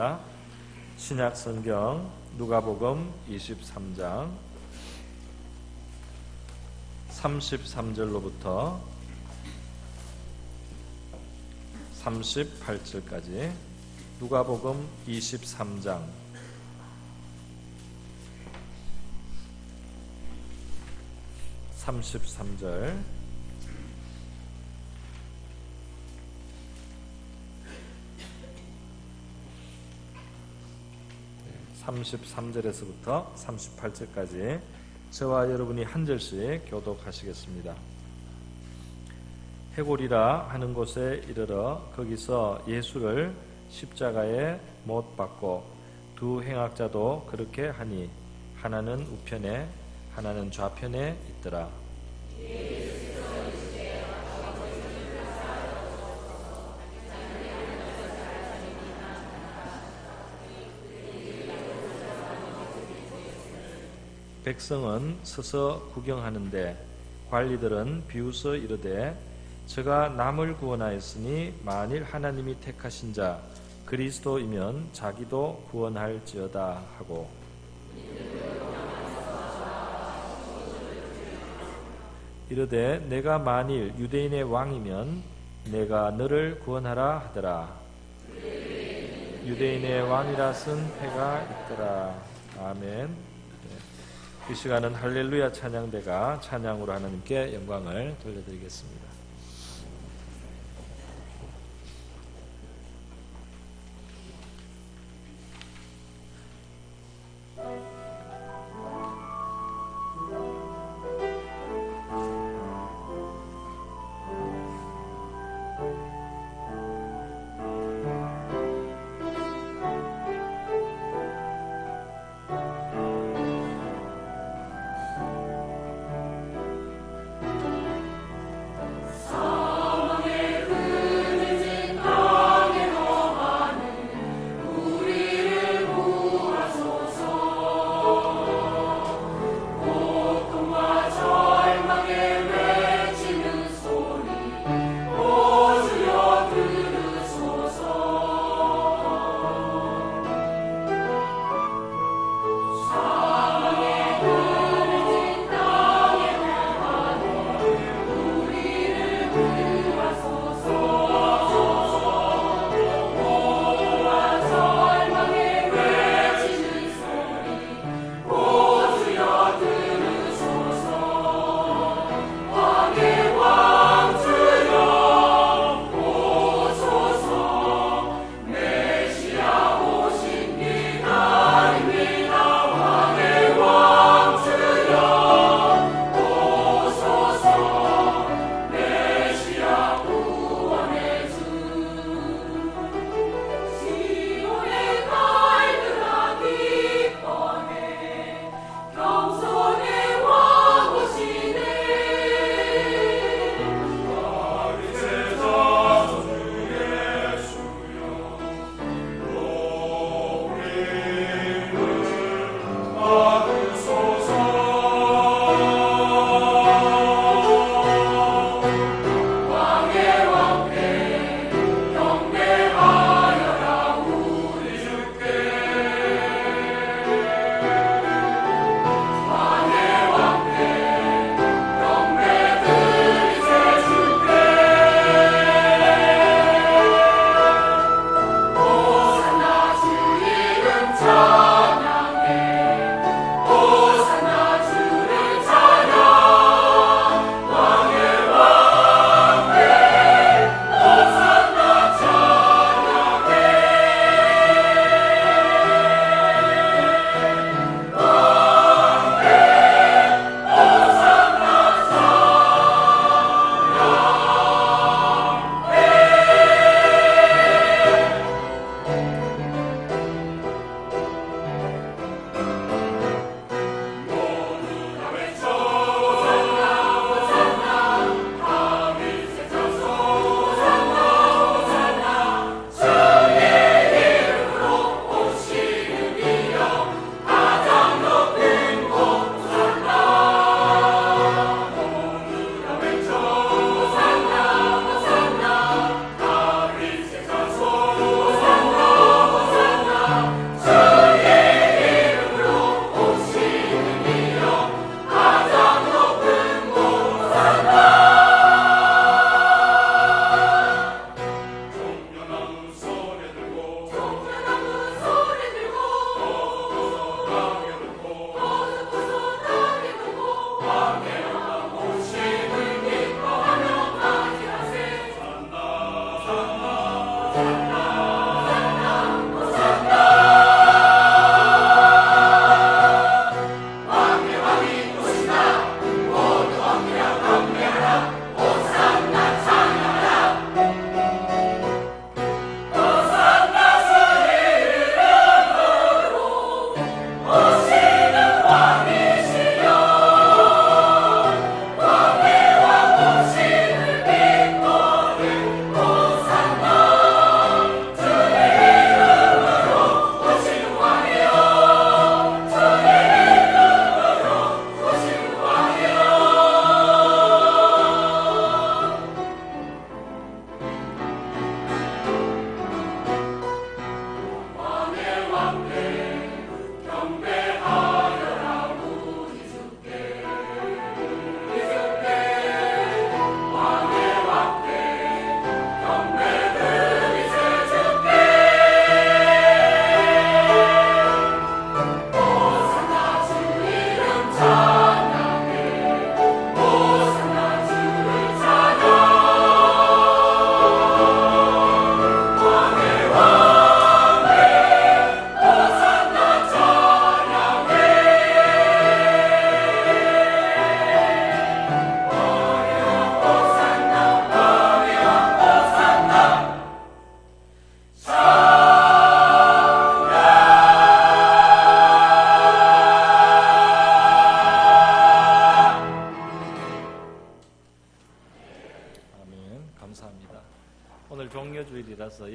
하겠습니다. 신약 성경 누가복음 23장 33절로부터 38절까지 누가복음 23장 33절 33절에서부터 38절까지 저와 여러분이 한 절씩 교독하시겠습니다. 해골이라 하는 곳에 이르러 거기서 예수를 십자가에 못 박고 두 행악자도 그렇게 하니 하나는 우편에 하나는 좌편에 있더라. 백성은 서서 구경하는데 관리들은 비웃어 이르되 저가 남을 구원하였으니 만일 하나님이 택하신 자 그리스도이면 자기도 구원할지어다 하고 이르되 내가 만일 유대인의 왕이면 내가 너를 구원하라 하더라. 유대인의 왕이라 쓴 패가 있더라. 아멘. 이 시간은 할렐루야 찬양대가 찬양으로 하나님께 영광을 돌려드리겠습니다.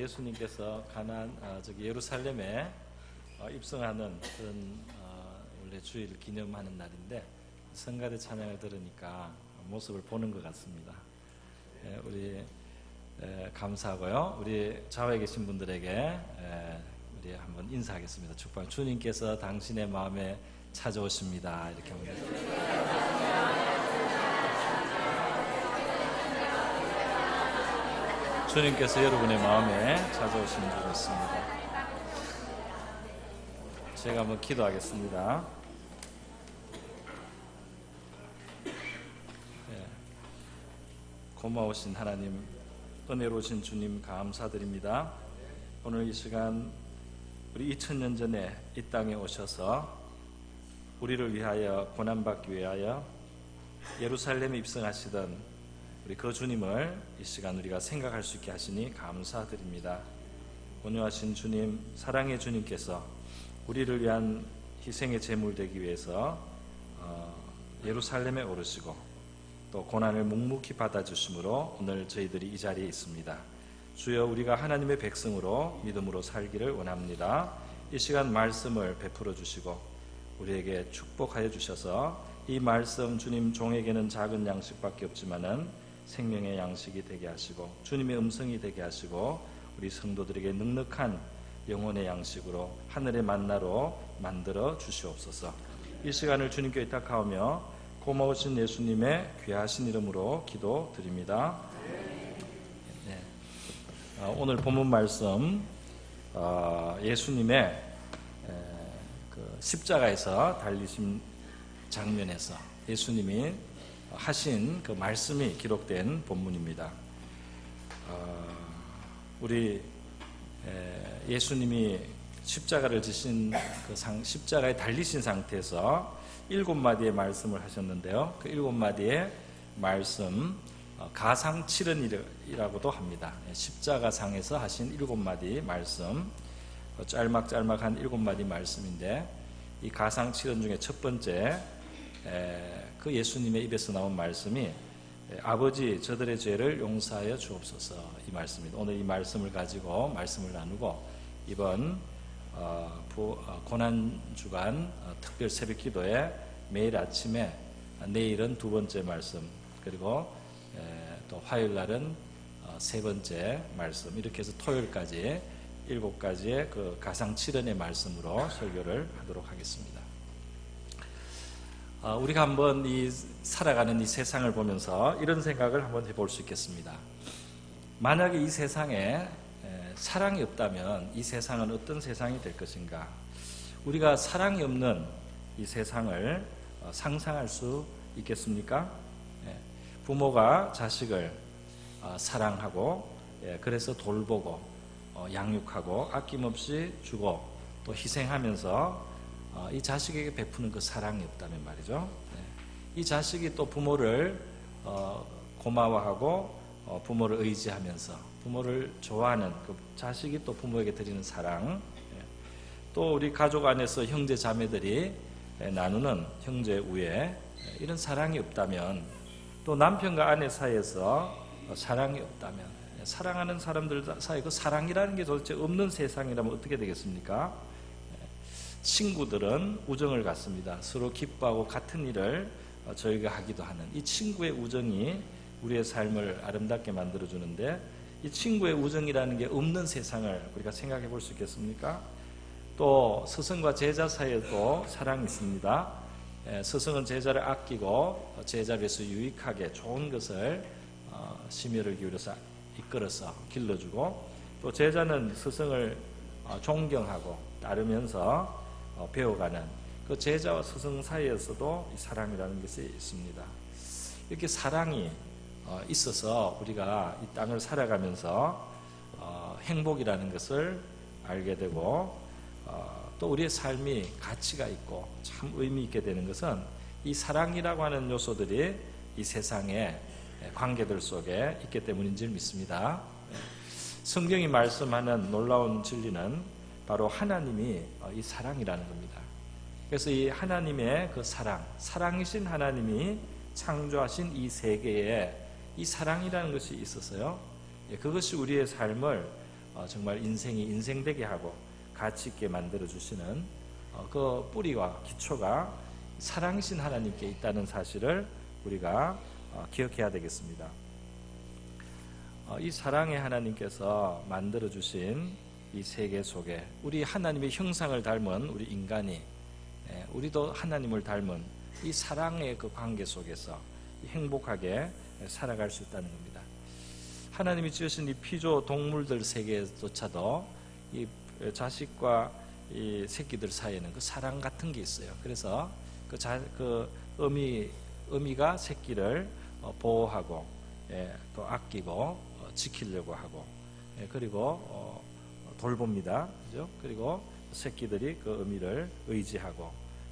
예수님께서 예루살렘에 입성하는 그런 원래 주일 기념하는 날인데 성가대 찬양을 들으니까 모습을 보는 것 같습니다. 우리 감사하고요. 우리 좌우에 계신 분들에게 우리 한번 인사하겠습니다. 축복. 주님께서 당신의 마음에 찾아오십니다. 이렇게 합니다. 주님께서 여러분의 마음에 찾아오시면 좋겠습니다. 제가 한번 기도하겠습니다. 고마우신 하나님, 은혜로우신 주님 감사드립니다. 오늘 이 시간 우리 2000년 전에 이 땅에 오셔서 우리를 위하여 고난받기 위하여 예루살렘에 입성하시던 우리 그 주님을 이 시간 우리가 생각할 수 있게 하시니 감사드립니다. 온유하신 주님, 사랑의 주님께서 우리를 위한 희생의 제물 되기 위해서 예루살렘에 오르시고 또 고난을 묵묵히 받아주심으로 오늘 저희들이 이 자리에 있습니다. 주여, 우리가 하나님의 백성으로 믿음으로 살기를 원합니다. 이 시간 말씀을 베풀어 주시고 우리에게 축복하여 주셔서 이 말씀 주님 종에게는 작은 양식밖에 없지만은 생명의 양식이 되게 하시고 주님의 음성이 되게 하시고 우리 성도들에게 넉넉한 영혼의 양식으로 하늘의 만나로 만들어 주시옵소서. 이 시간을 주님께 의탁하오며 고마우신 예수님의 귀하신 이름으로 기도드립니다. 네. 오늘 본문 말씀 예수님의 그 십자가에서 달리신 장면에서 예수님이 하신 그 말씀이 기록된 본문입니다. 우리 예수님이 십자가를 지신 십자가에 달리신 상태에서 7마디의 말씀을 하셨는데요. 그 7마디의 말씀 가상칠언이라고도 합니다. 십자가상에서 하신 7마디 말씀, 짤막짤막한 7마디 말씀인데 이 가상칠언 중에 첫 번째 그 예수님의 입에서 나온 말씀이 아버지, 저들의 죄를 용서하여 주옵소서, 이 말씀입니다. 오늘 이 말씀을 가지고 말씀을 나누고 이번 고난주간 특별 새벽 기도에 매일 아침에, 내일은 두 번째 말씀, 그리고 또 화요일 날은 세 번째 말씀, 이렇게 해서 토요일까지 7가지의 그 가상칠언의 말씀으로 설교를 하도록 하겠습니다. 우리가 한번 살아가는 이 세상을 보면서 이런 생각을 한번 해볼 수 있겠습니다. 만약에 이 세상에 사랑이 없다면 이 세상은 어떤 세상이 될 것인가? 우리가 사랑이 없는 이 세상을 상상할 수 있겠습니까? 부모가 자식을 사랑하고 그래서 돌보고 양육하고 아낌없이 주고 또 희생하면서 이 자식에게 베푸는 그 사랑이 없다면 말이죠. 이 자식이 또 부모를 고마워하고 부모를 의지하면서 부모를 좋아하는 그 자식이 또 부모에게 드리는 사랑, 또 우리 가족 안에서 형제 자매들이 나누는 형제 우애, 이런 사랑이 없다면, 또 남편과 아내 사이에서 사랑이 없다면, 사랑하는 사람들 사이에 그 사랑이라는 게 도대체 없는 세상이라면 어떻게 되겠습니까? 친구들은 우정을 갖습니다. 서로 기뻐하고 같은 일을 저희가 하기도 하는 이 친구의 우정이 우리의 삶을 아름답게 만들어주는데, 이 친구의 우정이라는 게 없는 세상을 우리가 생각해 볼 수 있겠습니까? 또 스승과 제자 사이에도 사랑이 있습니다. 스승은 제자를 아끼고 제자를 위해서 유익하게 좋은 것을 심혈을 기울여서 이끌어서 길러주고, 또 제자는 스승을 존경하고 따르면서 배워가는 그 제자와 스승 사이에서도 이 사랑이라는 것이 있습니다. 이렇게 사랑이 있어서 우리가 이 땅을 살아가면서 행복이라는 것을 알게 되고, 또 우리의 삶이 가치가 있고 참 의미 있게 되는 것은 이 사랑이라고 하는 요소들이 이 세상의 관계들 속에 있기 때문인 줄 믿습니다. 성경이 말씀하는 놀라운 진리는 바로 하나님이 이 사랑이라는 겁니다. 그래서 이 하나님의 그 사랑이신 하나님이 창조하신 이 세계에 이 사랑이라는 것이 있었어요. 그것이 우리의 삶을 정말 인생이 인생되게 하고 가치 있게 만들어 주시는 그 뿌리와 기초가 사랑이신 하나님께 있다는 사실을 우리가 기억해야 되겠습니다. 이 사랑의 하나님께서 만들어 주신 이 세계 속에 우리 하나님의 형상을 닮은 우리 인간이 우리도 하나님을 닮은 이 사랑의 그 관계 속에서 행복하게 살아갈 수 있다는 겁니다. 하나님이 지으신 이 피조 동물들 세계조차도 이 자식과 이 새끼들 사이에는 그 사랑 같은 게 있어요. 그래서 그 어미가 새끼를 보호하고 또 아끼고 지키려고 하고 그리고 돌봅니다. 그죠? 그리고 새끼들이 그 어미를 의지하고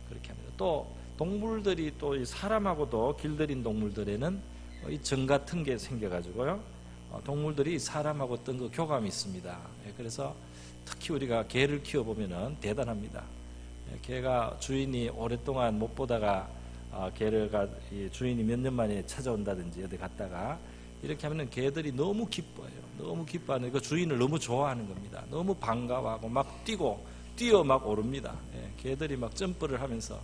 그렇게 합니다. 또 동물들이 또 사람하고도 길들인 동물들에는 이 정 같은 게 생겨가지고요. 동물들이 사람하고 어떤 그 교감이 있습니다. 그래서 특히 우리가 개를 키워보면은 대단합니다. 개가 주인이 오랫동안 못 보다가 주인이 몇 년 만에 찾아온다든지 어디 갔다가 이렇게 하면은 개들이 너무 기뻐요. 너무 기뻐하는 그 주인을 너무 좋아하는 겁니다. 너무 반가워하고 막 뛰어 막 오릅니다. 개들이 막 점프를 하면서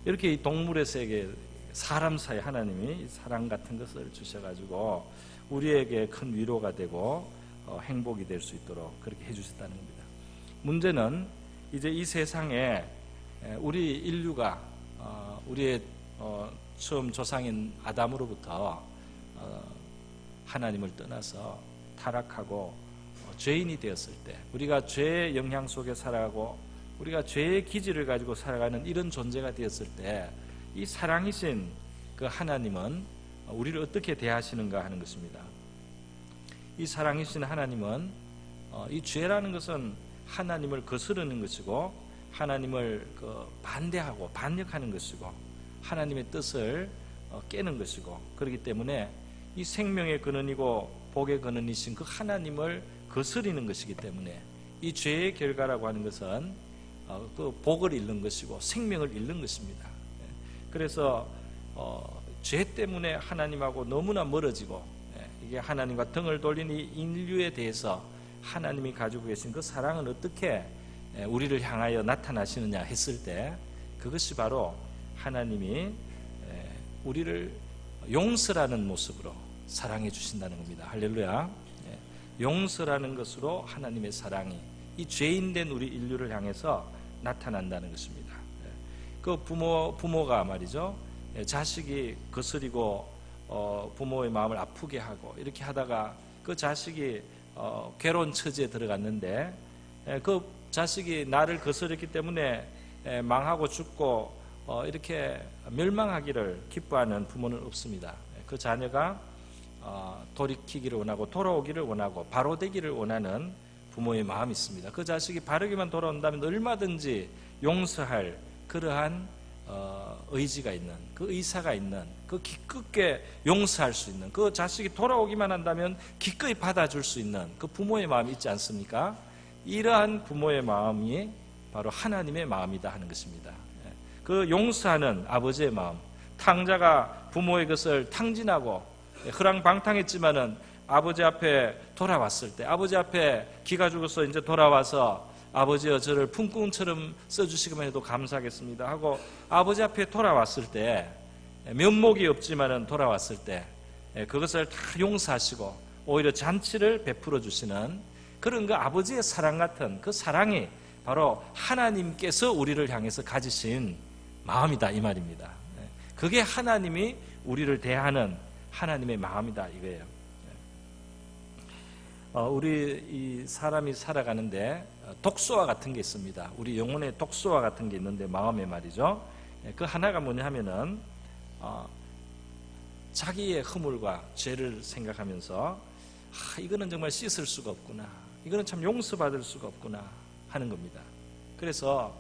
이렇게 이 동물의 세계, 사람 사이 하나님이 사랑 같은 것을 주셔가지고 우리에게 큰 위로가 되고 행복이 될 수 있도록 그렇게 해주셨다는 겁니다. 문제는 이제 이 세상에 우리 인류가 우리의 처음 조상인 아담으로부터 하나님을 떠나서 타락하고 죄인이 되었을 때 우리가 죄의 영향 속에 살아가고 우리가 죄의 기질을 가지고 살아가는 이런 존재가 되었을 때 이 사랑이신 그 하나님은 우리를 어떻게 대하시는가 하는 것입니다. 이 사랑이신 하나님은 이 죄라는 것은 하나님을 거스르는 것이고 하나님을 반대하고 반역하는 것이고 하나님의 뜻을 깨는 것이고 그렇기 때문에 이 생명의 근원이고 복의 근원이신 그 하나님을 거스르는 것이기 때문에 이 죄의 결과라고 하는 것은 그 복을 잃는 것이고 생명을 잃는 것입니다. 그래서 죄 때문에 하나님하고 너무나 멀어지고 이게 하나님과 등을 돌린 이 인류에 대해서 하나님이 가지고 계신 그 사랑은 어떻게 우리를 향하여 나타나시느냐 했을 때 그것이 바로 하나님이 우리를 용서라는 모습으로 사랑해 주신다는 겁니다. 할렐루야. 용서라는 것으로 하나님의 사랑이 이 죄인된 우리 인류를 향해서 나타난다는 것입니다. 그 부모가 말이죠. 자식이 거스리고 부모의 마음을 아프게 하고 이렇게 하다가 그 자식이 괴로운 처지에 들어갔는데 그 자식이 나를 거스렸기 때문에 망하고 죽고 이렇게 멸망하기를 기뻐하는 부모는 없습니다. 그 자녀가 돌이키기를 원하고 돌아오기를 원하고 바로 되기를 원하는 부모의 마음이 있습니다. 그 자식이 바르게만 돌아온다면 얼마든지 용서할 그러한 의지가 있는 그 의사가 있는 그 기껏게 용서할 수 있는 그 자식이 돌아오기만 한다면 기꺼이 받아줄 수 있는 그 부모의 마음이 있지 않습니까? 이러한 부모의 마음이 바로 하나님의 마음이다 하는 것입니다. 그 용서하는 아버지의 마음, 탕자가 부모의 것을 탕진하고 허랑방탕했지만은 아버지 앞에 돌아왔을 때, 아버지 앞에 기가 죽어서 이제 돌아와서 아버지여 저를 품꾼처럼 써주시기만 해도 감사하겠습니다 하고 아버지 앞에 돌아왔을 때, 면목이 없지만은 돌아왔을 때 그것을 다 용서하시고 오히려 잔치를 베풀어 주시는 그런 그 아버지의 사랑 같은 그 사랑이 바로 하나님께서 우리를 향해서 가지신 마음이다 이 말입니다. 그게 하나님이 우리를 대하는 하나님의 마음이다 이거예요. 우리 이 사람이 살아가는데 독소와 같은 게 있습니다. 우리 영혼에 독소와 같은 게 있는데 마음에 말이죠. 그 하나가 뭐냐 하면은 자기의 허물과 죄를 생각하면서 이거는 정말 씻을 수가 없구나, 이거는 참 용서받을 수가 없구나 하는 겁니다. 그래서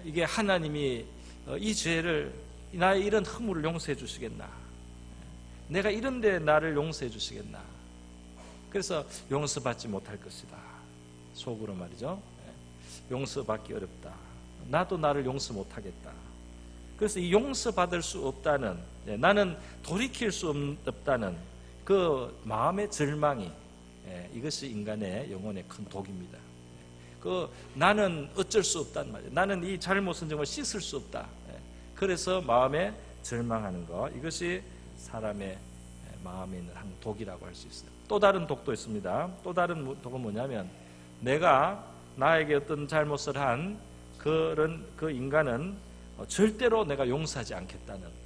이게 하나님이 이 죄를, 나의 이런 허물을 용서해 주시겠나, 내가 이런데 나를 용서해 주시겠나, 그래서 용서받지 못할 것이다 속으로 말이죠. 용서받기 어렵다, 나도 나를 용서 못하겠다. 그래서 이 용서받을 수 없다는, 나는 돌이킬 수 없다는 그 마음의 절망이 이것이 인간의 영혼의 큰 독입니다. 나는 어쩔 수 없단 말이에요. 나는 이 잘못은 정말 씻을 수 없다. 그래서 마음에 절망하는 것, 이것이 사람의 마음에 있는 한 독이라고 할 수 있어요. 또 다른 독도 있습니다. 또 다른 독은 뭐냐면, 내가 나에게 어떤 잘못을 한 그 인간은 절대로 내가 용서하지 않겠다는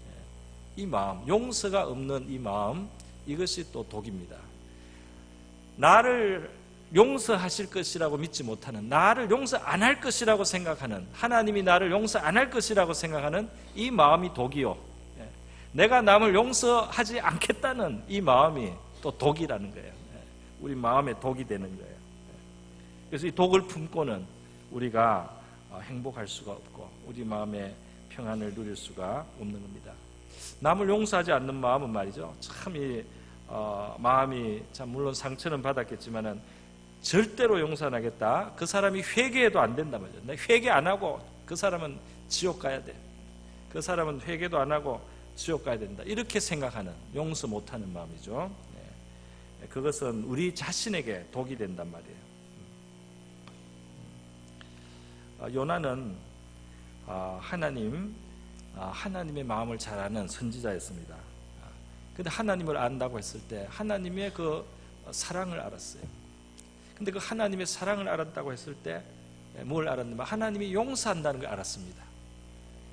이 마음, 용서가 없는 이 마음, 이것이 또 독입니다. 나를 용서하실 것이라고 믿지 못하는, 나를 용서 안 할 것이라고 생각하는, 하나님이 나를 용서 안 할 것이라고 생각하는 이 마음이 독이요, 내가 남을 용서하지 않겠다는 이 마음이 또 독이라는 거예요. 우리 마음에 독이 되는 거예요. 그래서 이 독을 품고는 우리가 행복할 수가 없고 우리 마음의 평안을 누릴 수가 없는 겁니다. 남을 용서하지 않는 마음은 말이죠, 참 마음이 참 물론 상처는 받았겠지만은 절대로 용서 안 하겠다, 그 사람이 회개해도 안 된단 말이죠. 회개 안 하고 그 사람은 지옥 가야 돼, 그 사람은 회개도 안 하고 지옥 가야 된다, 이렇게 생각하는, 용서 못하는 마음이죠. 그것은 우리 자신에게 독이 된단 말이에요. 요나는 하나님의 마음을 잘 아는 선지자였습니다. 근데 하나님을 안다고 했을 때 하나님의 그 사랑을 알았어요. 근데 그 하나님의 사랑을 알았다고 했을 때 뭘 알았냐면, 하나님이 용서한다는 걸 알았습니다.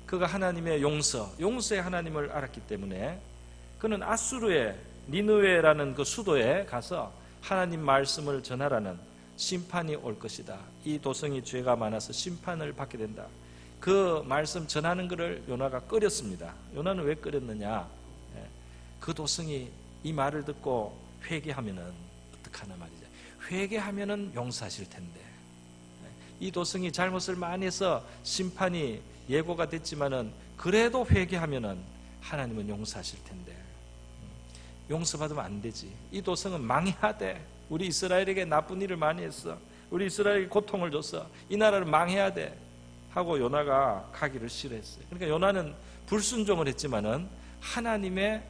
그가 하나님의 용서의 하나님을 알았기 때문에 그는 아수르의 니느웨라는 그 수도에 가서 하나님 말씀을 전하라는, 심판이 올 것이다, 이 도성이 죄가 많아서 심판을 받게 된다, 그 말씀 전하는 것을 요나가 끓였습니다. 요나는 왜 끓였느냐, 그 도성이 이 말을 듣고 회개하면은 어떡하나 말이죠. 회개하면은 용서하실 텐데, 이 도성이 잘못을 많이 해서 심판이 예고가 됐지만은 그래도 회개하면은 하나님은 용서하실 텐데, 용서받으면 안 되지, 이 도성은 망해야 돼, 우리 이스라엘에게 나쁜 일을 많이 했어, 우리 이스라엘에게 고통을 줬어, 이 나라를 망해야 돼 하고 요나가 가기를 싫어했어요. 그러니까 요나는 불순종을 했지만은 하나님의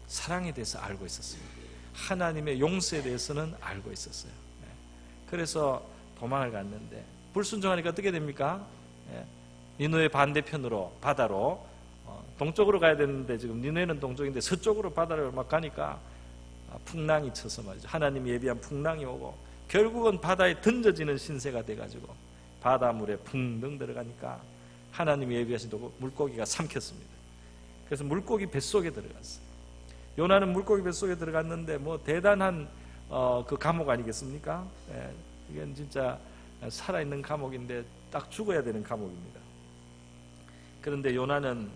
사랑에 대해서 알고 있었습니다. 하나님의 용서에 대해서는 알고 있었어요. 그래서 도망을 갔는데, 불순종하니까 어떻게 됩니까? 니느웨 반대편으로, 바다로, 동쪽으로 가야 되는데 지금 니느웨는 동쪽인데 서쪽으로 바다를 막 가니까 풍랑이 쳐서 말이죠, 하나님이 예비한 풍랑이 오고 결국은 바다에 던져지는 신세가 돼가지고 바닷물에 붕덩 들어가니까 하나님이 예비하신 물고기가 삼켰습니다. 그래서 물고기 뱃속에 들어갔어요. 요나는 물고기 뱃속에 들어갔는데 뭐 대단한 그 감옥 아니겠습니까? 이건 진짜 살아있는 감옥인데 딱 죽어야 되는 감옥입니다. 그런데 요나는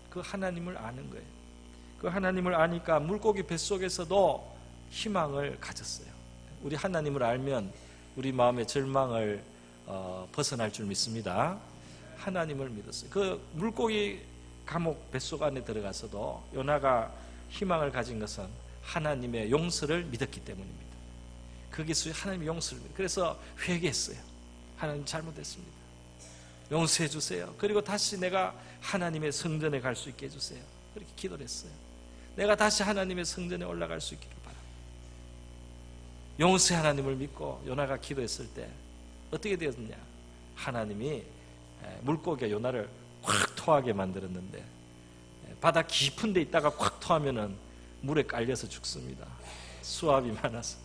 그 하나님을 아는 거예요. 그 하나님을 아니까 물고기 뱃속에서도 희망을 가졌어요. 우리 하나님을 알면 우리 마음의 절망을 벗어날 줄 믿습니다. 하나님을 믿었어요. 그 물고기 감옥 뱃속 안에 들어가서도 요나가 희망을 가진 것은 하나님의 용서를 믿었기 때문입니다. 거기서 하나님의 용서를 믿어요. 그래서 회개했어요. 하나님 잘못했습니다, 용서해 주세요. 그리고 다시 내가 하나님의 성전에 갈 수 있게 해주세요. 그렇게 기도를 했어요. 내가 다시 하나님의 성전에 올라갈 수 있기를 바랍니다. 용서의 하나님을 믿고 요나가 기도했을 때 어떻게 되었느냐, 하나님이 물고기가 요나를 확 토하게 만들었는데, 바다 깊은 데 있다가 확 토하면은 물에 깔려서 죽습니다. 수압이 많아서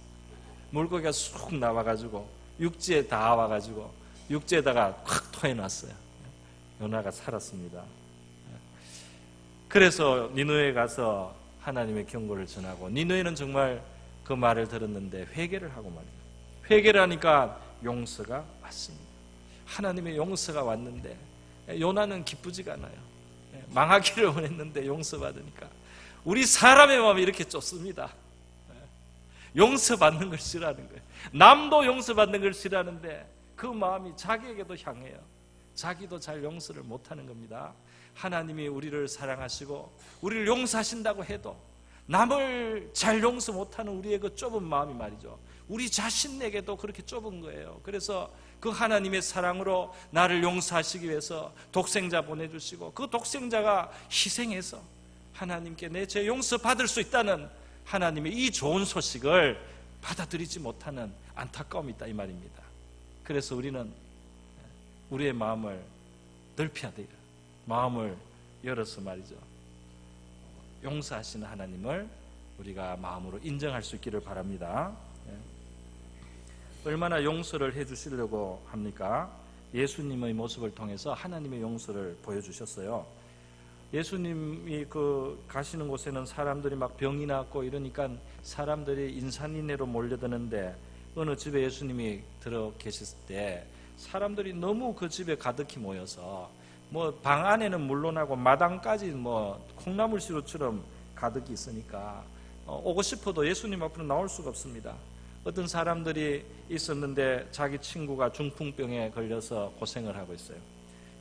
물고기가 쑥 나와가지고 육지에 다 와가지고 육지에다가 확 토해놨어요. 요나가 살았습니다. 그래서 니느웨에 가서 하나님의 경고를 전하고, 니느웨는 정말 그 말을 들었는데 회개를 하고 말이에요. 회개를 하니까 용서가 왔습니다. 하나님의 용서가 왔는데 요나는 기쁘지가 않아요. 망하기를 원했는데 용서받으니까. 우리 사람의 마음이 이렇게 좁습니다. 용서받는 걸 싫어하는 거예요. 남도 용서받는 걸 싫어하는데 그 마음이 자기에게도 향해요. 자기도 잘 용서를 못하는 겁니다. 하나님이 우리를 사랑하시고 우리를 용서하신다고 해도 남을 잘 용서 못하는 우리의 그 좁은 마음이 말이죠, 우리 자신에게도 그렇게 좁은 거예요. 그래서 그 하나님의 사랑으로 나를 용서하시기 위해서 독생자 보내주시고, 그 독생자가 희생해서 하나님께 내 죄 용서받을 수 있다는 하나님의 이 좋은 소식을 받아들이지 못하는 안타까움이 있다 이 말입니다. 그래서 우리는 우리의 마음을 넓혀야 돼요. 마음을 열어서 말이죠. 용서하시는 하나님을 우리가 마음으로 인정할 수 있기를 바랍니다. 얼마나 용서를 해주시려고 합니까? 예수님의 모습을 통해서 하나님의 용서를 보여주셨어요. 예수님이 가시는 곳에는 사람들이 막 병이 났고 이러니까 사람들이 인산인해로 몰려드는데 어느 집에 예수님이 들어 계셨을 때 사람들이 너무 그 집에 가득히 모여서 뭐 방 안에는 물론하고 마당까지 뭐 콩나물시루처럼 가득히 있으니까 오고 싶어도 예수님 앞으로 나올 수가 없습니다. 어떤 사람들이 있었는데 자기 친구가 중풍병에 걸려서 고생을 하고 있어요.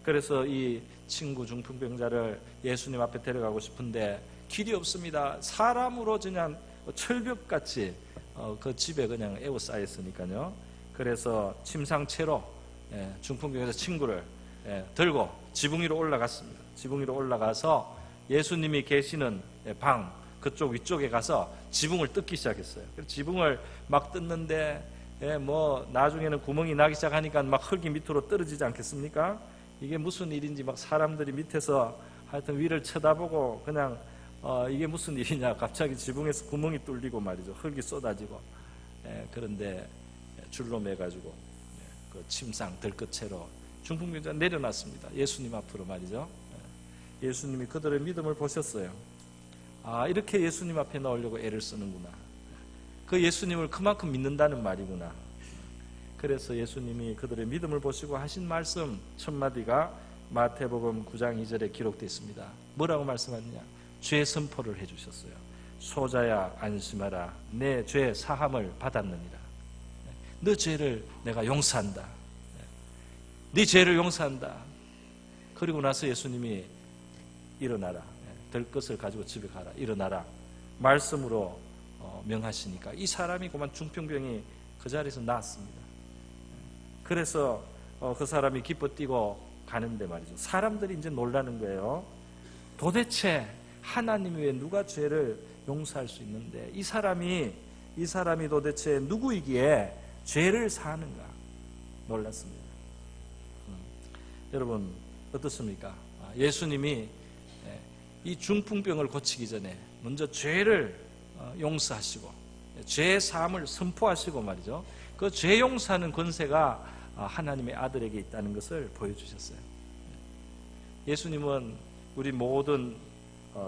그래서 이 친구 중풍병자를 예수님 앞에 데려가고 싶은데 길이 없습니다. 사람으로 그냥 철벽같이 그 집에 그냥 에워싸여 있으니까요. 그래서 침상채로 중풍병자 친구를 들고 지붕 위로 올라갔습니다. 지붕 위로 올라가서 예수님이 계시는 방 그쪽 위쪽에 가서 지붕을 뜯기 시작했어요. 지붕을 막 뜯는데 뭐 나중에는 구멍이 나기 시작하니까 막 흙이 밑으로 떨어지지 않겠습니까? 이게 무슨 일인지 막 사람들이 밑에서 하여튼 위를 쳐다보고 그냥 이게 무슨 일이냐, 갑자기 지붕에서 구멍이 뚫리고 말이죠. 흙이 쏟아지고 그런데 줄로 매가지고 그 침상 들끝채로 중풍병자 내려놨습니다. 예수님 앞으로 말이죠. 예수님이 그들의 믿음을 보셨어요. 아, 이렇게 예수님 앞에 나오려고 애를 쓰는구나. 그 예수님을 그만큼 믿는다는 말이구나. 그래서 예수님이 그들의 믿음을 보시고 하신 말씀 첫 마디가 마태복음 9장 2절에 기록되어 있습니다. 뭐라고 말씀하느냐? 죄 선포를 해주셨어요. 소자야 안심하라, 내 죄 사함을 받았느니라. 너 죄를 내가 용서한다. 네 죄를 용서한다. 그리고 나서 예수님이 일어나라, 들것을 가지고 집에 가라, 일어나라 말씀으로 명하시니까 이 사람이 그만 중풍병이 그 자리에서 나았습니다. 그래서 그 사람이 기뻐 뛰고 가는데 말이죠. 사람들이 이제 놀라는 거예요. 도대체 하나님이 왜 누가 죄를 용서할 수 있는데 이 사람이 도대체 누구이기에 죄를 사하는가 놀랐습니다. 여러분 어떻습니까? 예수님이 이 중풍병을 고치기 전에 먼저 죄를 용서하시고 죄 사함을 선포하시고 말이죠. 그 죄 용서하는 권세가 하나님의 아들에게 있다는 것을 보여주셨어요. 예수님은 우리 모든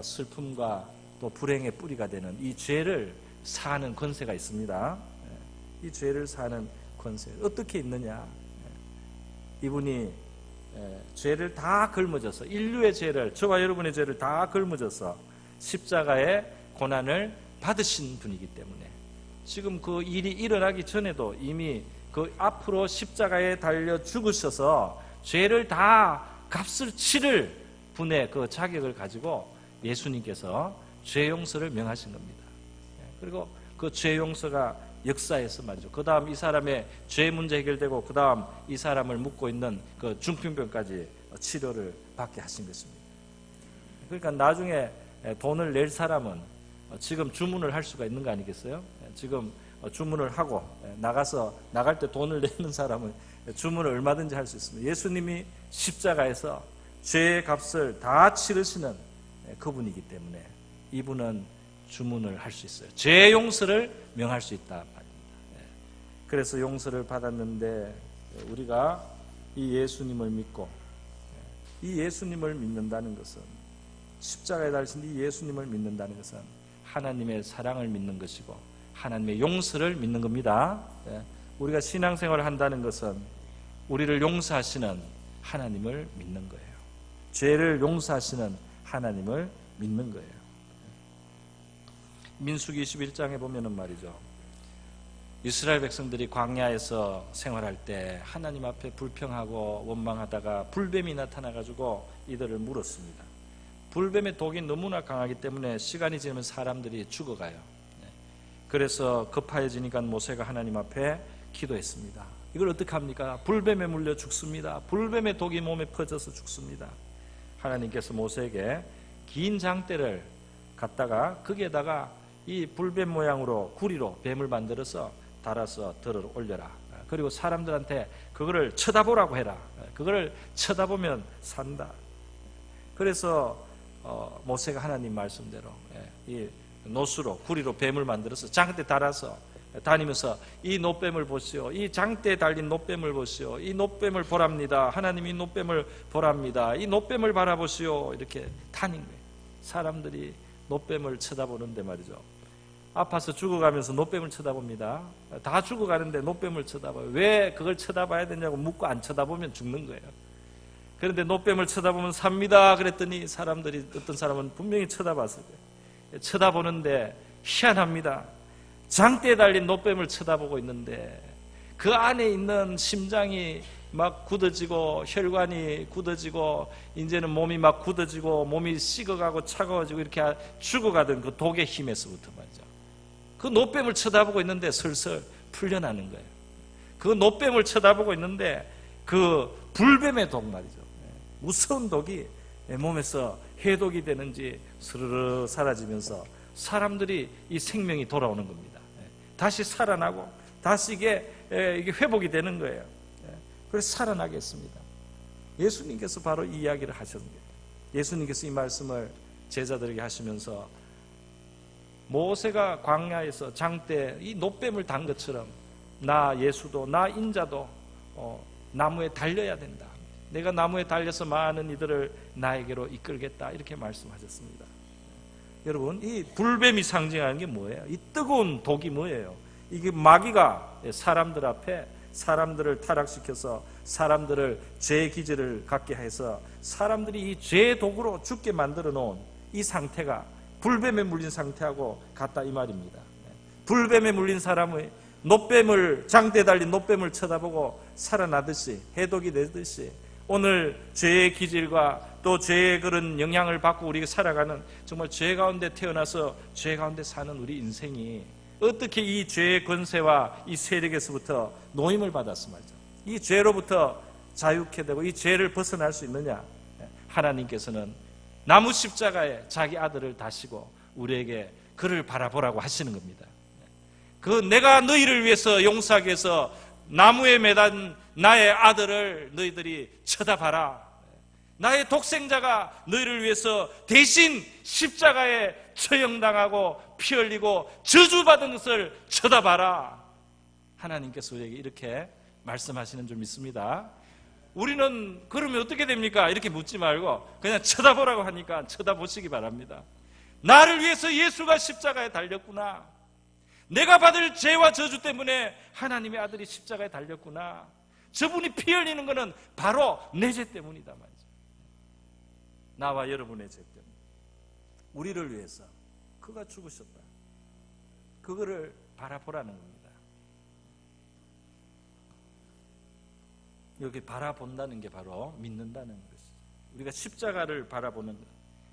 슬픔과 또 불행의 뿌리가 되는 이 죄를 사하는 권세가 있습니다. 이 죄를 사하는 권세 어떻게 있느냐? 이분이 죄를 다 걸머져서 인류의 죄를, 저와 여러분의 죄를 다 걸머져서 십자가의 고난을 받으신 분이기 때문에 지금 그 일이 일어나기 전에도 이미 그 앞으로 십자가에 달려 죽으셔서 죄를 다 값을 치를 분의 그 자격을 가지고 예수님께서 죄 용서를 명하신 겁니다. 그리고 그 죄 용서가 역사에서 말이죠. 그 다음 이 사람의 죄 문제 해결되고 그 다음 이 사람을 묻고 있는 그 중풍병까지 치료를 받게 하신 것입니다. 그러니까 나중에 돈을 낼 사람은 지금 주문을 할 수가 있는 거 아니겠어요? 지금 주문을 하고 나갈 때 돈을 내는 사람은 주문을 얼마든지 할 수 있습니다. 예수님이 십자가에서 죄의 값을 다 치르시는 그분이기 때문에 이분은 주문을 할 수 있어요. 죄 용서를 명할 수 있다 말입니다. 그래서 용서를 받았는데 우리가 이 예수님을 믿고 이 예수님을 믿는다는 것은 십자가에 달리신 이 예수님을 믿는다는 것은 하나님의 사랑을 믿는 것이고 하나님의 용서를 믿는 겁니다. 우리가 신앙생활을 한다는 것은 우리를 용서하시는 하나님을 믿는 거예요. 죄를 용서하시는 하나님을 믿는 거예요. 민수기 21장에 보면은 말이죠. 이스라엘 백성들이 광야에서 생활할 때 하나님 앞에 불평하고 원망하다가 불뱀이 나타나가지고 이들을 물었습니다. 불뱀의 독이 너무나 강하기 때문에 시간이 지나면 사람들이 죽어가요. 그래서 급하여지니까 모세가 하나님 앞에 기도했습니다. 이걸 어떻게 합니까? 불뱀에 물려 죽습니다. 불뱀의 독이 몸에 퍼져서 죽습니다. 하나님께서 모세에게 긴 장대를 갖다가 거기에다가 이 불뱀 모양으로 구리로 뱀을 만들어서 달아서 들어 올려라. 그리고 사람들한테 그거를 쳐다보라고 해라. 그거를 쳐다보면 산다. 그래서 모세가 하나님 말씀대로 이 노수로 구리로 뱀을 만들어서 장대 달아서 다니면서 이 노뱀을 보시오. 이 장대에 달린 노뱀을 보시오. 이 노뱀을 보랍니다. 하나님이 이 노뱀을 보랍니다. 이 노뱀을 바라보시오. 이렇게 다닌 거예요. 사람들이 노뱀을 쳐다보는데 말이죠. 아파서 죽어가면서 노뱀을 쳐다봅니다. 다 죽어가는데 노뱀을 쳐다봐요. 왜 그걸 쳐다봐야 되냐고 묻고 안 쳐다보면 죽는 거예요. 그런데 노뱀을 쳐다보면 삽니다. 그랬더니 사람들이, 어떤 사람은 분명히 쳐다봤을 거예요. 쳐다보는데 희한합니다. 장대에 달린 노뱀을 쳐다보고 있는데 그 안에 있는 심장이 막 굳어지고 혈관이 굳어지고 이제는 몸이 막 굳어지고 몸이 식어가고 차가워지고 이렇게 죽어가던 그 독의 힘에서부터 말이죠. 그 노뱀을 쳐다보고 있는데 슬슬 풀려나는 거예요. 그 노뱀을 쳐다보고 있는데 그 불뱀의 독 말이죠. 무서운 독이 몸에서 해독이 되는지 스르르 사라지면서 사람들이 이 생명이 돌아오는 겁니다. 다시 살아나고 다시 이게 회복이 되는 거예요. 그래서 살아나게 했습니다. 예수님께서 바로 이 이야기를 하셨습니다. 예수님께서 이 말씀을 제자들에게 하시면서 모세가 광야에서 장대 이 노뱀을 단 것처럼 나 예수도 나 인자도 나무에 달려야 된다. 내가 나무에 달려서 많은 이들을 나에게로 이끌겠다. 이렇게 말씀하셨습니다. 여러분, 이 불뱀이 상징하는 게 뭐예요? 이 뜨거운 독이 뭐예요? 이게 마귀가 사람들 앞에 사람들을 타락시켜서 사람들을 죄의 기질을 갖게 해서 사람들이 이 죄의 독으로 죽게 만들어 놓은 이 상태가 불뱀에 물린 상태하고 같다 이 말입니다. 불뱀에 물린 사람의 노뱀을, 장대에 달린 노뱀을 쳐다보고 살아나듯이, 해독이 되듯이 오늘 죄의 기질과 또 죄의 그런 영향을 받고 우리가 살아가는, 정말 죄 가운데 태어나서 죄 가운데 사는 우리 인생이 어떻게 이 죄의 권세와 이 세력에서부터 노임을 받았어 말이죠. 이 죄로부터 자유케 되고 이 죄를 벗어날 수 있느냐? 하나님께서는 나무 십자가에 자기 아들을 다시고 우리에게 그를 바라보라고 하시는 겁니다. 그 내가 너희를 위해서 용서하기 위해서 나무에 매단 나의 아들을 너희들이 쳐다봐라. 나의 독생자가 너희를 위해서 대신 십자가에 처형당하고 피 흘리고 저주받은 것을 쳐다봐라. 하나님께서 우리에게 이렇게 말씀하시는 줄 믿습니다. 우리는 그러면 어떻게 됩니까? 이렇게 묻지 말고 그냥 쳐다보라고 하니까 쳐다보시기 바랍니다. 나를 위해서 예수가 십자가에 달렸구나. 내가 받을 죄와 저주 때문에 하나님의 아들이 십자가에 달렸구나. 저분이 피 흘리는 것은 바로 내 죄 때문이다 말이죠. 나와 여러분의 죄 때문에 우리를 위해서 그가 죽으셨다. 그거를 바라보라는 겁니다. 여기 바라본다는 게 바로 믿는다는 것이죠. 우리가 십자가를 바라보는 것,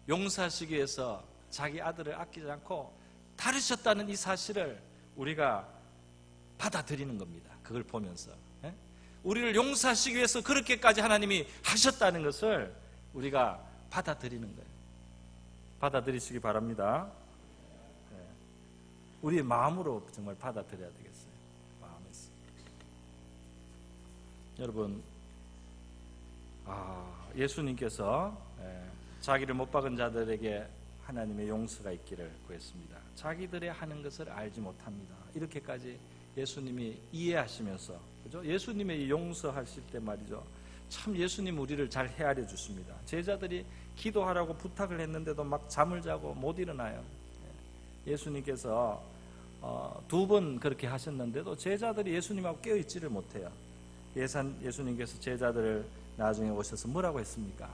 용서하시기 위해서 자기 아들을 아끼지 않고 다루셨다는 이 사실을 우리가 받아들이는 겁니다. 그걸 보면서 우리를 용서하시기 위해서 그렇게까지 하나님이 하셨다는 것을 우리가 받아들이는 거예요. 받아들이시기 바랍니다. 우리의 마음으로 정말 받아들여야 되겠어요. 마음에서. 여러분, 예수님께서 자기를 못 박은 자들에게 하나님의 용서가 있기를 구했습니다. 자기들의 하는 것을 알지 못합니다. 이렇게까지 예수님이 이해하시면서, 그죠? 예수님의 용서하실 때 말이죠. 참 예수님 우리를 잘 헤아려 주십니다. 제자들이 기도하라고 부탁을 했는데도 막 잠을 자고 못 일어나요. 예수님께서 2번 그렇게 하셨는데도 제자들이 예수님하고 깨어있지를 못해요. 예수님께서 제자들을 나중에 오셔서 뭐라고 했습니까?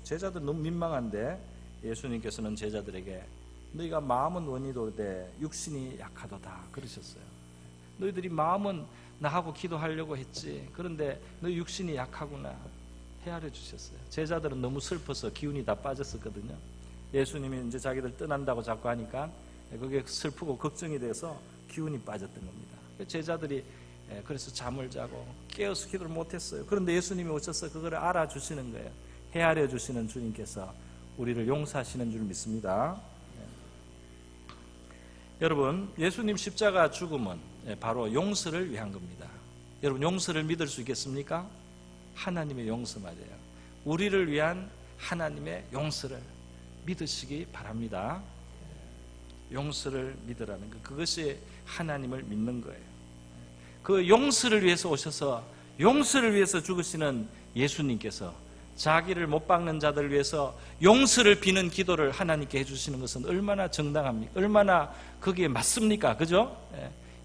제자들 너무 민망한데 예수님께서는 제자들에게 너희가 마음은 원이도되 육신이 약하도다 그러셨어요. 너희들이 마음은 나하고 기도하려고 했지. 그런데 너희 육신이 약하구나 헤아려 주셨어요. 제자들은 너무 슬퍼서 기운이 다 빠졌었거든요. 예수님이 이제 자기들 떠난다고 자꾸 하니까 그게 슬프고 걱정이 돼서 기운이 빠졌던 겁니다. 제자들이 그래서 잠을 자고 깨어서 기도를 못했어요. 그런데 예수님이 오셔서 그걸 알아주시는 거예요. 헤아려 주시는 주님께서 우리를 용서하시는 줄 믿습니다. 여러분, 예수님 십자가 죽음은 바로 용서를 위한 겁니다. 여러분, 용서를 믿을 수 있겠습니까? 하나님의 용서 말이에요. 우리를 위한 하나님의 용서를 믿으시기 바랍니다. 용서를 믿으라는 것, 그것이 하나님을 믿는 거예요. 그 용서를 위해서 오셔서 용서를 위해서 죽으시는 예수님께서 자기를 못 박는 자들을 위해서 용서를 비는 기도를 하나님께 해주시는 것은 얼마나 정당합니까? 얼마나 거기에 맞습니까? 그죠?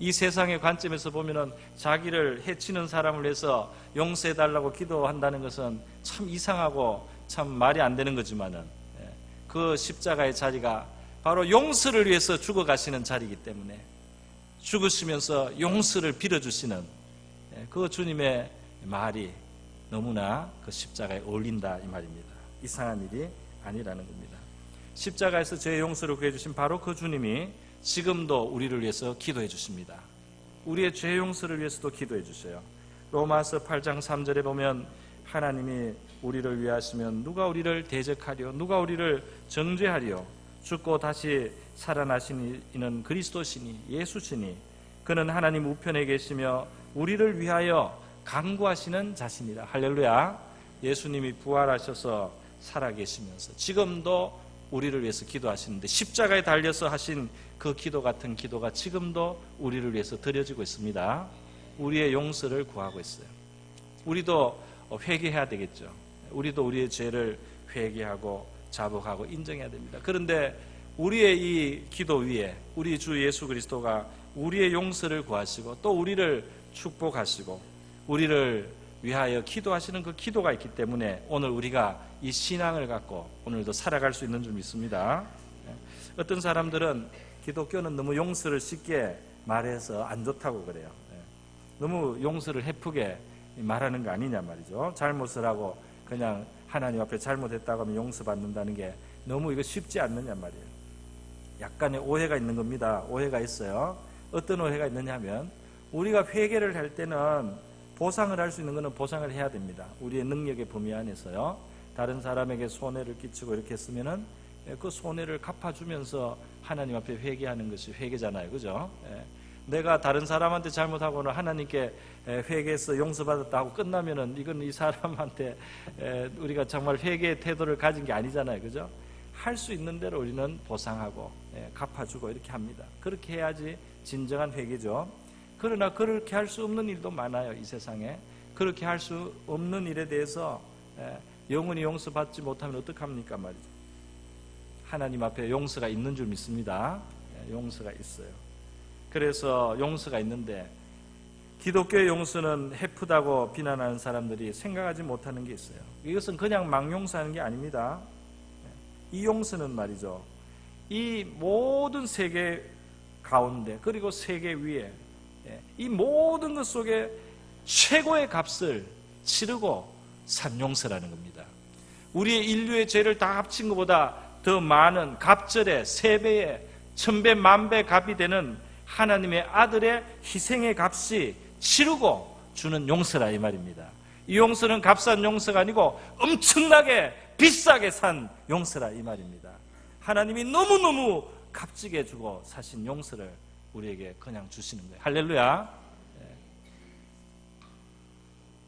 이 세상의 관점에서 보면은 자기를 해치는 사람을 위해서 용서해달라고 기도한다는 것은 참 이상하고 참 말이 안 되는 거지만은, 그 십자가의 자리가 바로 용서를 위해서 죽어가시는 자리이기 때문에 죽으시면서 용서를 빌어주시는 그 주님의 말이 너무나 그 십자가에 어울린다 이 말입니다. 이상한 일이 아니라는 겁니다. 십자가에서 죄의 용서를 구해주신 바로 그 주님이 지금도 우리를 위해서 기도해 주십니다. 우리의 죄 용서를 위해서도 기도해 주셔요. 로마서 8장 3절에 보면 하나님이 우리를 위하시면 누가 우리를 대적하리요? 누가 우리를 정죄하리요? 죽고 다시 살아나신 이는 그리스도시니 예수시니 그는 하나님 우편에 계시며 우리를 위하여 간구하시는 자신이라. 할렐루야. 예수님이 부활하셔서 살아계시면서 지금도 우리를 위해서 기도하시는데 십자가에 달려서 하신 그 기도 같은 기도가 지금도 우리를 위해서 드려지고 있습니다. 우리의 용서를 구하고 있어요. 우리도 회개해야 되겠죠. 우리도 우리의 죄를 회개하고 자복하고 인정해야 됩니다. 그런데 우리의 이 기도 위에 우리 주 예수 그리스도가 우리의 용서를 구하시고 또 우리를 축복하시고 우리를 위하여 기도하시는 그 기도가 있기 때문에 오늘 우리가 이 신앙을 갖고 오늘도 살아갈 수 있는 줄 믿습니다. 어떤 사람들은 기독교는 너무 용서를 쉽게 말해서 안 좋다고 그래요. 너무 용서를 해프게 말하는 거 아니냐 말이죠. 잘못을 하고 그냥 하나님 앞에 잘못했다고 하면 용서받는다는 게 너무 이거 쉽지 않느냐 말이에요. 약간의 오해가 있는 겁니다. 오해가 있어요. 어떤 오해가 있느냐 하면 우리가 회개를 할 때는 보상을 할 수 있는 것은 보상을 해야 됩니다. 우리의 능력의 범위 안에서요. 다른 사람에게 손해를 끼치고 이렇게 했으면은 그 손해를 갚아주면서 하나님 앞에 회개하는 것이 회개잖아요. 그죠? 내가 다른 사람한테 잘못하고는 하나님께 회개해서 용서받았다 하고 끝나면은 이건 이 사람한테 우리가 정말 회개의 태도를 가진 게 아니잖아요. 그죠? 할 수 있는 대로 우리는 보상하고 갚아주고 이렇게 합니다. 그렇게 해야지 진정한 회개죠. 그러나 그렇게 할 수 없는 일도 많아요. 이 세상에. 그렇게 할 수 없는 일에 대해서 영원히 용서받지 못하면 어떡합니까 말이죠. 하나님 앞에 용서가 있는 줄 믿습니다. 용서가 있어요. 그래서 용서가 있는데 기독교의 용서는 해프다고 비난하는 사람들이 생각하지 못하는 게 있어요. 이것은 그냥 망용서하는 게 아닙니다. 이 용서는 말이죠. 이 모든 세계 가운데 그리고 세계 위에 이 모든 것 속에 최고의 값을 치르고 산 용서라는 겁니다. 우리의 인류의 죄를 다 합친 것보다 더 많은 갑절의 3배의 1000배 만배 값이 되는 하나님의 아들의 희생의 값이 치르고 주는 용서라 이 말입니다. 이 용서는 값싼 용서가 아니고 엄청나게 비싸게 산 용서라 이 말입니다. 하나님이 너무너무 값지게 주고 사신 용서를 우리에게 그냥 주시는 거예요. 할렐루야.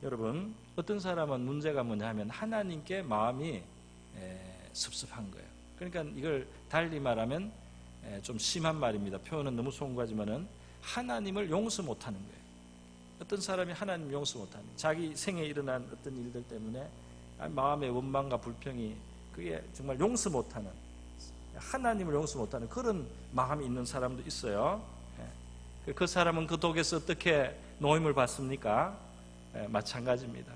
여러분, 어떤 사람은 문제가 뭐냐 하면 하나님께 마음이 섭섭한 거예요. 그러니까 이걸 달리 말하면 좀 심한 말입니다. 표현은 너무 송구하지만은 하나님을 용서 못하는 거예요. 어떤 사람이 하나님 용서 못하는, 자기 생에 일어난 어떤 일들 때문에 마음의 원망과 불평이 그게 정말 용서 못하는, 하나님을 용서 못하는 그런 마음이 있는 사람도 있어요. 그 사람은 그 독에서 어떻게 노임을 받습니까? 마찬가지입니다.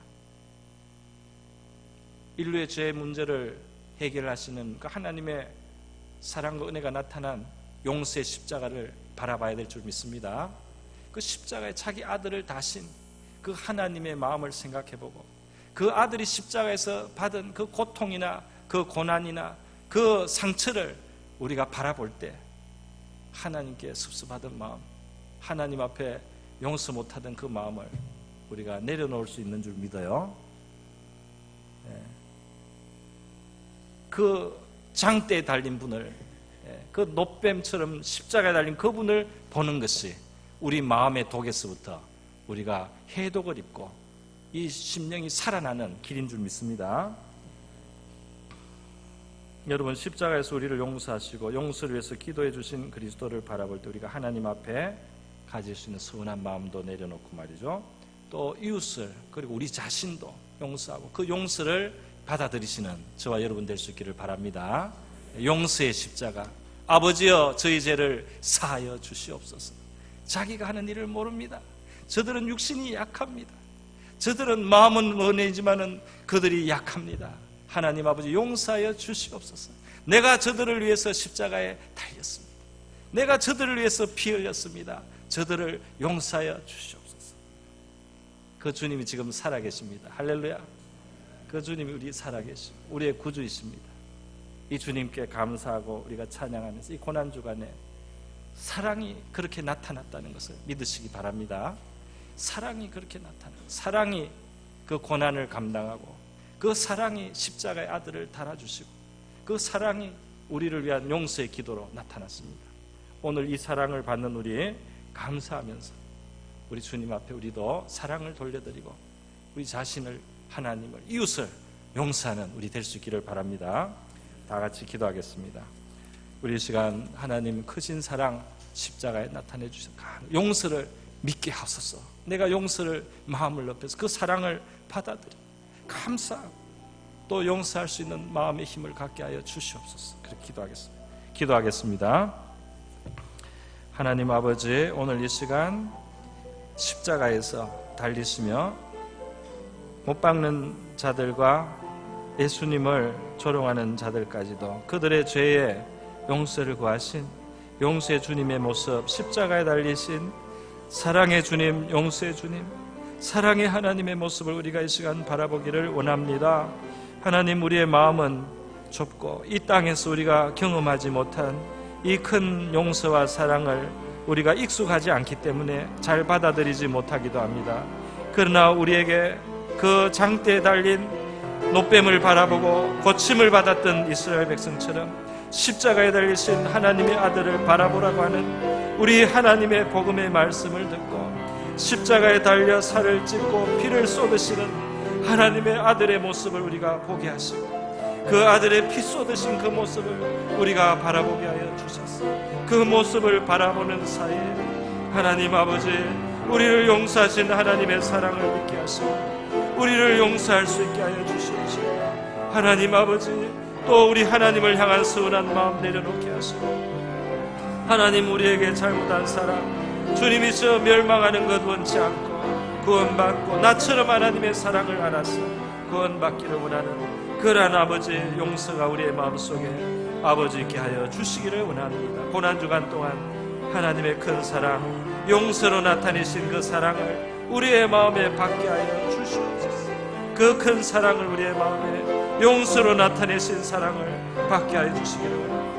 인류의 죄의 문제를 해결하시는 그 하나님의 사랑과 은혜가 나타난 용서의 십자가를 바라봐야 될 줄 믿습니다. 그 십자가에 자기 아들을 다신 그 하나님의 마음을 생각해보고 그 아들이 십자가에서 받은 그 고통이나 그 고난이나 그 상처를 우리가 바라볼 때 하나님께 섭섭하던 마음, 하나님 앞에 용서 못하던 그 마음을 우리가 내려놓을 수 있는 줄 믿어요. 그 장대에 달린 분을 그 놋뱀처럼 십자가에 달린 그분을 보는 것이 우리 마음의 독에서부터 우리가 해독을 입고 이 심령이 살아나는 길인 줄 믿습니다. 여러분, 십자가에서 우리를 용서하시고 용서를 위해서 기도해 주신 그리스도를 바라볼 때 우리가 하나님 앞에 가질 수 있는 서운한 마음도 내려놓고 말이죠, 또 이웃을 그리고 우리 자신도 용서하고 그 용서를 받아들이시는 저와 여러분 될 수 있기를 바랍니다. 용서의 십자가. 아버지여, 저희 죄를 사하여 주시옵소서. 자기가 하는 일을 모릅니다. 저들은 육신이 약합니다. 저들은 마음은 은혜이지만은 그들이 약합니다. 하나님 아버지, 용서하여 주시옵소서. 내가 저들을 위해서 십자가에 달렸습니다. 내가 저들을 위해서 피 흘렸습니다. 저들을 용서하여 주시옵소서. 그 주님이 지금 살아계십니다. 할렐루야. 그 주님이 우리 살아계십니다. 우리의 구주이십니다. 이 주님께 감사하고 우리가 찬양하면서 이 고난주간에 사랑이 그렇게 나타났다는 것을 믿으시기 바랍니다. 사랑이 그렇게 나타나고, 사랑이 그 고난을 감당하고, 그 사랑이 십자가의 아들을 달아주시고, 그 사랑이 우리를 위한 용서의 기도로 나타났습니다. 오늘 이 사랑을 받는 우리 감사하면서 우리 주님 앞에 우리도 사랑을 돌려드리고 우리 자신을, 하나님을, 이웃을 용서하는 우리 될 수 있기를 바랍니다. 다 같이 기도하겠습니다. 우리 시간 하나님 크신 사랑 십자가에 나타내 주셔서 용서를 믿게 하소서. 내가 용서를 마음을 높여서 그 사랑을 받아들여 감사하고 또 용서할 수 있는 마음의 힘을 갖게 하여 주시옵소서. 그렇게 기도하겠습니다. 하나님 아버지, 오늘 이 시간 십자가에서 달리시며 못 박는 자들과 예수님을 조롱하는 자들까지도 그들의 죄에 용서를 구하신 용서의 주님의 모습, 십자가에 달리신 사랑의 주님, 용서의 주님, 사랑의 하나님의 모습을 우리가 이 시간 바라보기를 원합니다. 하나님, 우리의 마음은 좁고 이 땅에서 우리가 경험하지 못한 이 큰 용서와 사랑을 우리가 익숙하지 않기 때문에 잘 받아들이지 못하기도 합니다. 그러나 우리에게 그 장대에 달린 놋뱀을 바라보고 고침을 받았던 이스라엘 백성처럼 십자가에 달리신 하나님의 아들을 바라보라고 하는 우리 하나님의 복음의 말씀을 듣고 십자가에 달려 살을 찢고 피를 쏟으시는 하나님의 아들의 모습을 우리가 보게 하시고 그 아들의 피 쏟으신 그 모습을 우리가 바라보게 하여 주셨습니다. 그 모습을 바라보는 사이에 하나님 아버지, 우리를 용서하신 하나님의 사랑을 믿게 하시고 우리를 용서할 수 있게 하여 주시옵시고, 하나님 아버지, 또 우리 하나님을 향한 서운한 마음 내려놓게 하시고, 하나님, 우리에게 잘못한 사람 주님이 저 멸망하는 것 원치 않고 구원받고 나처럼 하나님의 사랑을 알아서 구원받기를 원하는 그러한 아버지 용서가 우리의 마음속에 아버지 있게 하여 주시기를 원합니다. 고난주간 동안 하나님의 큰 사랑, 용서로 나타내신 그 사랑을 우리의 마음에 받게 하여 주시옵소서. 그 큰 사랑을 우리의 마음에 용서로 나타내신 사랑을 받게 하여 주시기를 원합니다.